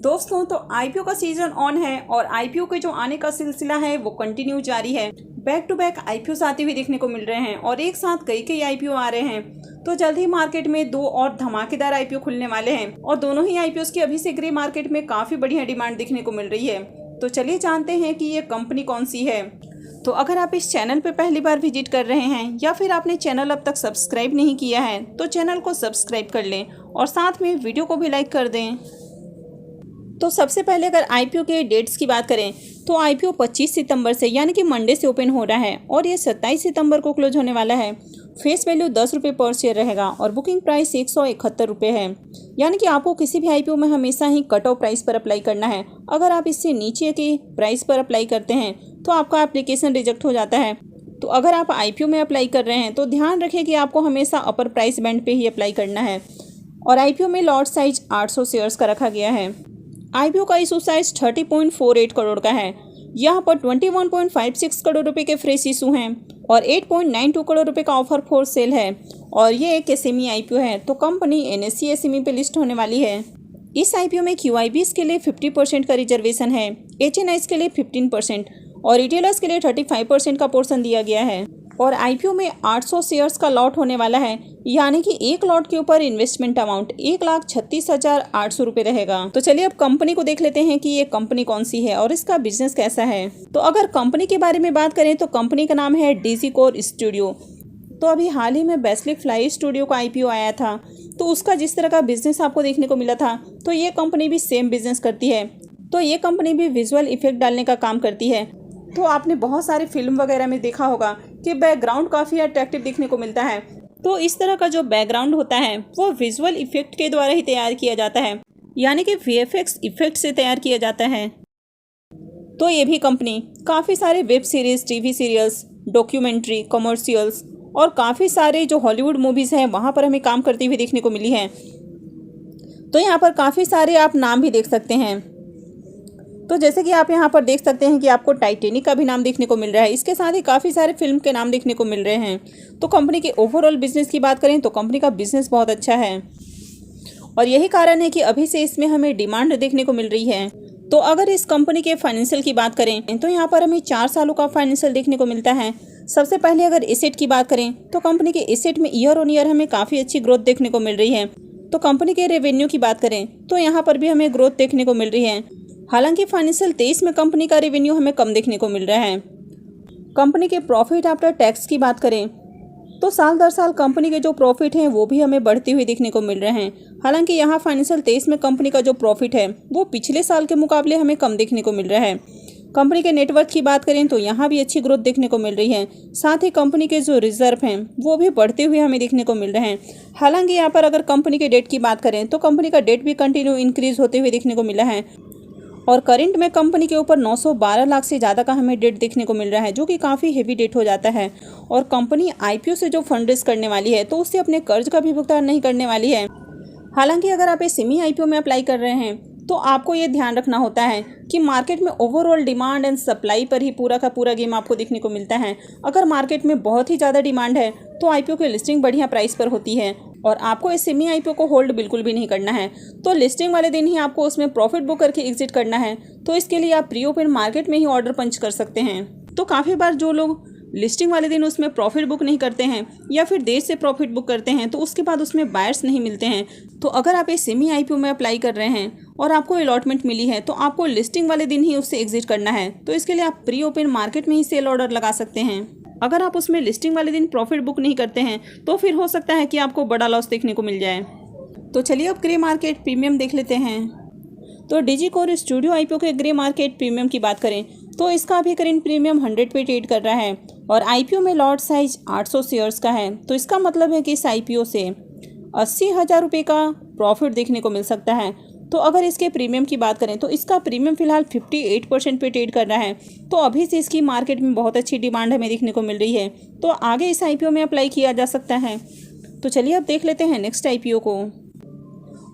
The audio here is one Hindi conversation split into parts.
दोस्तों तो आईपीओ का सीजन ऑन है और आईपीओ के जो आने का सिलसिला है वो कंटिन्यू जारी है। बैक टू बैक आईपीओ आते हुए देखने को मिल रहे हैं और एक साथ कई आईपीओ आ रहे हैं। तो जल्द ही मार्केट में दो और धमाकेदार आईपीओ खुलने वाले हैं और दोनों ही आईपीओ की अभी से ग्रे मार्केट में काफी बढ़िया डिमांड देखने को मिल रही है। तो चलिए जानते हैं कि ये कंपनी कौन सी है। तो अगर आप इस चैनल पे पहली बार विजिट कर रहे हैं या फिर आपने चैनल अब तक सब्सक्राइब नहीं किया है तो चैनल को सब्सक्राइब कर लें और साथ में वीडियो को भी लाइक कर दें। तो सबसे पहले अगर आईपीओ के डेट्स की बात करें तो आईपीओ 25 सितंबर से यानी कि मंडे से ओपन हो रहा है और ये 27 सितंबर को क्लोज होने वाला है। फेस वैल्यू 10 रुपये पर शेयर रहेगा और बुकिंग प्राइस 171 रुपये है। यानी कि आपको किसी भी आईपीओ में हमेशा ही कट ऑफ प्राइस पर अप्लाई करना है। अगर आप इससे नीचे के प्राइस पर अप्लाई करते हैं तो आपका एप्लीकेशन रिजेक्ट हो जाता है। तो अगर आप आईपीओ में अप्लाई कर रहे हैं तो ध्यान रखें कि आपको हमेशा अपर प्राइस बैंड पे ही अप्लाई करना है। और आईपीओ में लॉट साइज 800 शेयर्स का रखा गया है। आईपीओ का इशू साइज 30.48 करोड़ का है। यहाँ पर 21.56 करोड़ रुपए के फ्रेश इशू हैं और 8.92 करोड़ रुपए का ऑफर फॉर सेल है और ये एक एसएमई आईपीओ है। तो कंपनी एनएससी एसएमई पे लिस्ट होने वाली है। इस आईपीओ में क्यूआईबीज के लिए 50% का रिजर्वेशन है, एचएनआईज के लिए 15% और रिटेलर्स के लिए 35% का पोर्शन दिया गया है। और आईपीओ में 800 शेयर्स का लॉट होने वाला है, यानी कि एक लॉट के ऊपर इन्वेस्टमेंट अमाउंट 1,36,800 रुपये रहेगा। तो चलिए अब कंपनी को देख लेते हैं कि ये कंपनी कौन सी है और इसका बिजनेस कैसा है। तो अगर कंपनी के बारे में बात करें तो कंपनी का नाम है डिजीकोर स्टूडियो। तो अभी हाल ही में बेस्लिक फ्लाई स्टूडियो का आईपीओ आया था, तो उसका जिस तरह का बिजनेस आपको देखने को मिला था तो ये कंपनी भी सेम बिजनेस करती है। तो ये कंपनी भी विजुअल इफेक्ट डालने का काम करती है। तो आपने बहुत सारे फिल्म वगैरह में देखा होगा कि बैकग्राउंड काफ़ी अट्रैक्टिव देखने को मिलता है। तो इस तरह का जो बैकग्राउंड होता है वो विजुअल इफेक्ट के द्वारा ही तैयार किया जाता है, यानी कि वीएफएक्स इफेक्ट से तैयार किया जाता है। तो ये भी कंपनी काफ़ी सारे web series, TV serials, documentary, commercials और काफ़ी सारे जो हॉलीवुड मूवीज़ हैं वहाँ पर हमें काम करती हुई देखने को मिली है। तो यहाँ पर काफ़ी सारे आप नाम भी देख सकते हैं। तो जैसे कि आप यहाँ पर देख सकते हैं कि आपको टाइटेनिक का भी नाम देखने को मिल रहा है। इसके साथ ही काफ़ी सारे फिल्म के नाम देखने को मिल रहे हैं। तो कंपनी के ओवरऑल बिजनेस की बात करें तो कंपनी का बिजनेस बहुत अच्छा है और यही कारण है कि अभी से इसमें हमें डिमांड देखने को मिल रही है। तो अगर इस कंपनी के फाइनेंशियल की बात करें तो यहाँ पर हमें 4 सालों का फाइनेंशियल देखने को मिलता है। सबसे पहले अगर एसेट की बात करें तो कंपनी के एसेट में ईयर ऑन ईयर हमें काफ़ी अच्छी ग्रोथ देखने को मिल रही है। तो कंपनी के रेवेन्यू की बात करें तो यहाँ पर भी हमें ग्रोथ देखने को मिल रही है। हालांकि फाइनेंशियल 23 में कंपनी का रेवेन्यू हमें कम देखने को मिल रहा है। कंपनी के प्रॉफिट आफ्टर टैक्स की बात करें तो साल दर साल कंपनी के जो प्रॉफिट हैं वो भी हमें बढ़ते हुए देखने को मिल रहे हैं। हालांकि यहाँ फाइनेंशियल 23 में कंपनी का जो प्रॉफिट है वो पिछले साल के मुकाबले हमें कम देखने को मिल रहा है। कंपनी के नेटवर्थ की बात करें तो यहाँ भी अच्छी ग्रोथ देखने को मिल रही है। साथ ही कंपनी के जो रिजर्व हैं वो भी बढ़ते हुए हमें देखने को मिल रहे हैं। हालांकि यहाँ पर अगर कंपनी के डेट की बात करें तो कंपनी का डेट भी कंटिन्यू इंक्रीज होते हुए देखने को मिला है और करंट में कंपनी के ऊपर 912 लाख से ज़्यादा का हमें डेट देखने को मिल रहा है, जो कि काफ़ी हेवी डेट हो जाता है। और कंपनी आईपीओ से जो फंड रेज करने वाली है तो उससे अपने कर्ज का भी भुगतान नहीं करने वाली है। हालांकि अगर आप इस सेमी आईपीओ में अप्लाई कर रहे हैं तो आपको ये ध्यान रखना होता है कि मार्केट में ओवरऑल डिमांड एंड सप्लाई पर ही पूरा का पूरा गेम आपको देखने को मिलता है। अगर मार्केट में बहुत ही ज़्यादा डिमांड है तो आईपीओ की लिस्टिंग बढ़िया प्राइस पर होती है और आपको इस सेमी आईपीओ को होल्ड बिल्कुल भी नहीं करना है। तो लिस्टिंग वाले दिन ही आपको उसमें प्रॉफिट बुक करके एग्जिट करना है। तो इसके लिए आप प्री ओपन मार्केट में ही ऑर्डर पंच कर सकते हैं। तो काफ़ी बार जो लोग लिस्टिंग वाले दिन उसमें प्रॉफिट बुक नहीं करते हैं या फिर देर से प्रॉफिट बुक करते हैं तो उसके बाद उसमें बायर्स नहीं मिलते हैं। तो अगर आप इस सेमी आईपीओ में अप्लाई कर रहे हैं और आपको अलॉटमेंट मिली है तो आपको लिस्टिंग वाले दिन ही उससे एग्जिट करना है। तो इसके लिए आप प्री ओपन मार्केट में ही सेल ऑर्डर लगा सकते हैं। अगर आप उसमें लिस्टिंग वाले दिन प्रॉफिट बुक नहीं करते हैं तो फिर हो सकता है कि आपको बड़ा लॉस देखने को मिल जाए। तो चलिए अब ग्रे मार्केट प्रीमियम देख लेते हैं। तो डिजीकोर स्टूडियो आईपीओ के ग्रे मार्केट प्रीमियम की बात करें तो इसका अभी करेंट प्रीमियम 100 पे ट्रेड कर रहा है और आईपीओ में लॉट साइज 800 शेयर्स का है। तो इसका मतलब है कि इस आईपीओ से 80,000 रुपये का प्रॉफिट देखने को मिल सकता है। तो अगर इसके प्रीमियम की बात करें तो इसका प्रीमियम फिलहाल 58% पे ट्रेड कर रहा है। तो अभी से इसकी मार्केट में बहुत अच्छी डिमांड हमें देखने को मिल रही है। तो आगे इस आईपीओ में अप्लाई किया जा सकता है। तो चलिए अब देख लेते हैं नेक्स्ट आईपीओ को।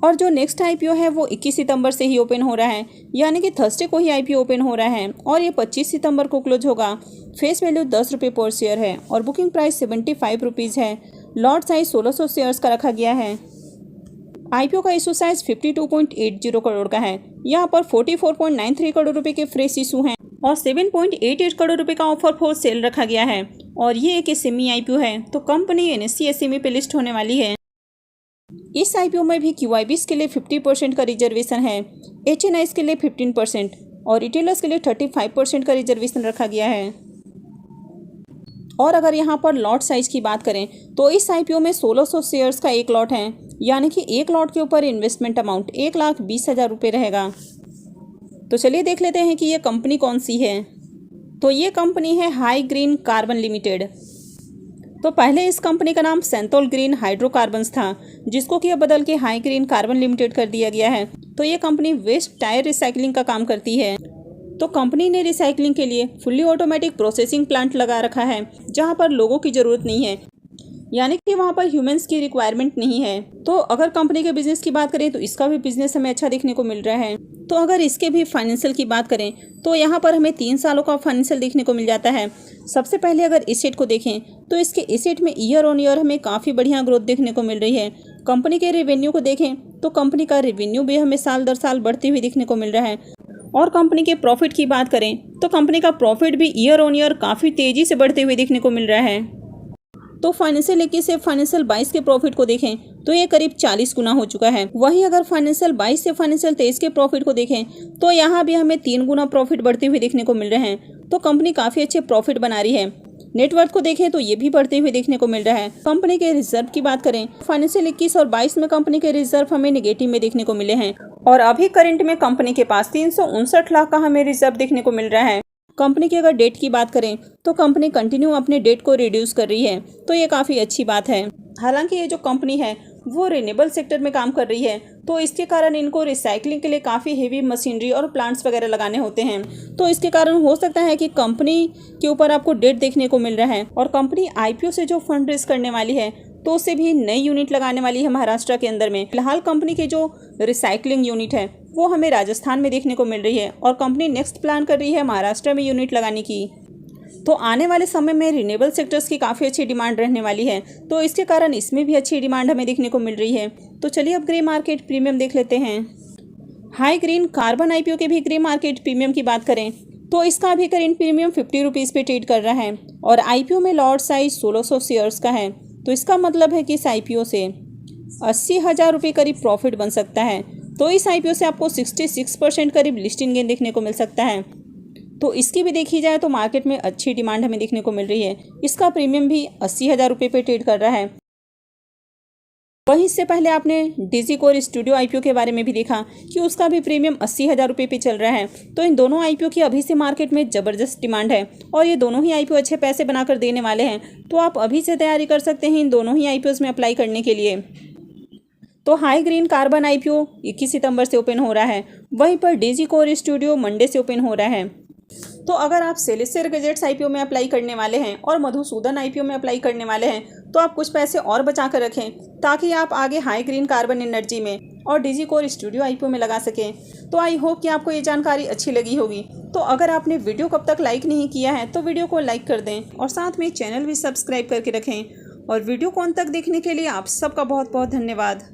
और जो नेक्स्ट आईपीओ है वो 21 सितंबर से ही ओपन हो रहा है, यानी कि थर्सडे को ही आईपीओ ओपन हो रहा है और ये 25 सितंबर को क्लोज होगा। फेस वैल्यू 10 रुपये पर शेयर है और बुकिंग प्राइस 75 रुपीज़ है। लॉट साइज 1600 शेयर्स का रखा गया है। आईपीओ का इशू साइज 52.80 करोड़ का है। यहाँ पर 44.93 करोड़ रुपए के फ्रेश इशू हैं और 7.88 करोड़ रुपए का ऑफर फॉर सेल रखा गया है और ये एक एसएमई आईपीओ है, तो कंपनी एनएससी एसएमई पे लिस्ट होने वाली है। इस आईपीओ में भी क्यूआईबीज के लिए 50% का रिजर्वेशन है, एचएनआईज के लिए 15% और रिटेलर्स के लिए 35% का रिजर्वेशन रखा गया है। और अगर यहाँ पर लॉट साइज की बात करें तो इस आईपीओ में 1600 शेयर्स का एक लॉट है, यानी कि एक लॉट के ऊपर इन्वेस्टमेंट अमाउंट 1,20,000 रुपये रहेगा। तो चलिए देख लेते हैं कि ये कंपनी कौन सी है। तो ये कंपनी है हाई ग्रीन कार्बन लिमिटेड। तो पहले इस कंपनी का नाम सेंथोल ग्रीन हाइड्रोकार्बन्स था, जिसको कि अब बदल के हाई ग्रीन कार्बन लिमिटेड कर दिया गया है। तो ये कंपनी वेस्ट टायर रिसाइकलिंग का काम करती है। तो कंपनी ने रिसाइकलिंग के लिए फुल्ली ऑटोमेटिक प्रोसेसिंग प्लांट लगा रखा है, जहां पर लोगों की ज़रूरत नहीं है, यानी कि वहां पर ह्यूमंस की रिक्वायरमेंट नहीं है। तो अगर कंपनी के बिजनेस की बात करें तो इसका भी बिजनेस हमें अच्छा देखने को मिल रहा है। तो अगर इसके भी फाइनेंशियल की बात करें तो यहाँ पर हमें 3 सालों का फाइनेंशियल देखने को मिल जाता है। सबसे पहले अगर एसेट को देखें तो इसके एसेट में ईयर ऑन ईयर हमें काफ़ी बढ़िया ग्रोथ देखने को मिल रही है। कंपनी के रेवेन्यू को देखें तो कंपनी का रेवेन्यू भी हमें साल दर साल बढ़ते हुए देखने को मिल रहा है। और कंपनी के प्रॉफिट की बात करें तो कंपनी का प्रॉफिट भी ईयर ऑन ईयर काफ़ी तेज़ी से बढ़ते हुए देखने को मिल रहा है। तो फाइनेंशियल 21 से फाइनेंशियल 22 के प्रॉफिट को देखें तो ये करीब 40 गुना हो चुका है। वहीं अगर फाइनेंशियल 22 से फाइनेंशियल 23 के प्रॉफिट को देखें तो यहाँ भी हमें 3 गुना प्रॉफिट बढ़ते हुए देखने को मिल रहे हैं। तो कंपनी काफ़ी अच्छे प्रॉफिट बना रही है। नेटवर्थ को देखें तो ये भी बढ़ते हुए देखने को मिल रहा है। कंपनी के रिजर्व की बात करें, फाइनेंशियल 21 और 22 में कंपनी के रिजर्व हमें नेगेटिव में देखने को मिले हैं और अभी करंट में कंपनी के पास 359 लाख का हमें रिजर्व देखने को मिल रहा है। कंपनी की अगर डेट की बात करें तो कंपनी कंटिन्यू अपने डेट को रिड्यूस कर रही है, तो ये काफ़ी अच्छी बात है। हालांकि ये जो कंपनी है वो रिन्यूएबल सेक्टर में काम कर रही है, तो इसके कारण इनको रिसाइकलिंग के लिए काफ़ी हेवी मशीनरी और प्लांट्स वगैरह लगाने होते हैं। तो इसके कारण हो सकता है कि कंपनी के ऊपर आपको डेट देखने को मिल रहा है। और कंपनी आईपीओ से जो फंड रेज करने वाली है तो उससे भी नई यूनिट लगाने वाली है महाराष्ट्र के अंदर में। फिलहाल कंपनी की जो रिसाइकलिंग यूनिट है वो हमें राजस्थान में देखने को मिल रही है और कंपनी नेक्स्ट प्लान कर रही है महाराष्ट्र में यूनिट लगाने की। तो आने वाले समय में रिन्यूएबल सेक्टर्स की काफ़ी अच्छी डिमांड रहने वाली है, तो इसके कारण इसमें भी अच्छी डिमांड हमें देखने को मिल रही है। तो चलिए अब ग्रे मार्केट प्रीमियम देख लेते हैं। हाई ग्रीन कार्बन आईपीओ के भी ग्रे मार्केट प्रीमियम की बात करें तो इसका भी करेंट प्रीमियम 50 रुपीज़ पे ट्रेड कर रहा है और आईपीओ में लॉट साइज 1600 शेयर्स का है। तो इसका मतलब है कि इस आईपीओ से 80,000 रुपये करीब प्रॉफिट बन सकता है। तो इस आईपीओ से आपको 66% करीब लिस्टिंग गेन देखने को मिल सकता है। तो इसकी भी देखी जाए तो मार्केट में अच्छी डिमांड हमें देखने को मिल रही है। इसका प्रीमियम भी 80,000 रुपये पे ट्रेड कर रहा है। वहीं इससे पहले आपने डिजीकोर स्टूडियो आईपीओ के बारे में भी देखा कि उसका भी प्रीमियम 80,000 रुपये पे चल रहा है। तो इन दोनों आईपीओ की अभी से मार्केट में ज़बरदस्त डिमांड है और ये दोनों ही आईपीओ अच्छे पैसे बनाकर देने वाले हैं। तो आप अभी से तैयारी कर सकते हैं इन दोनों ही आईपीओज में अप्लाई करने के लिए। तो हाई ग्रीन कार्बन आईपीओ 21 सितंबर से ओपन हो रहा है, वहीं पर डिजीकोर स्टूडियो मंडे से ओपन हो रहा है। तो अगर आप सेलेसियर गैजेट्स आईपीओ में अप्लाई करने वाले हैं और मधुसूदन आईपीओ में अप्लाई करने वाले हैं तो आप कुछ पैसे और बचा कर रखें ताकि आप आगे हाई ग्रीन कार्बन एनर्जी में और डिजीकोर स्टूडियो आईपीओ में लगा सकें। तो आई होप कि आपको ये जानकारी अच्छी लगी होगी। तो अगर आपने वीडियो कब तक लाइक नहीं किया है तो वीडियो को लाइक कर दें और साथ में चैनल भी सब्सक्राइब करके रखें। और वीडियो को अंत तक देखने के लिए आप सबका बहुत बहुत धन्यवाद।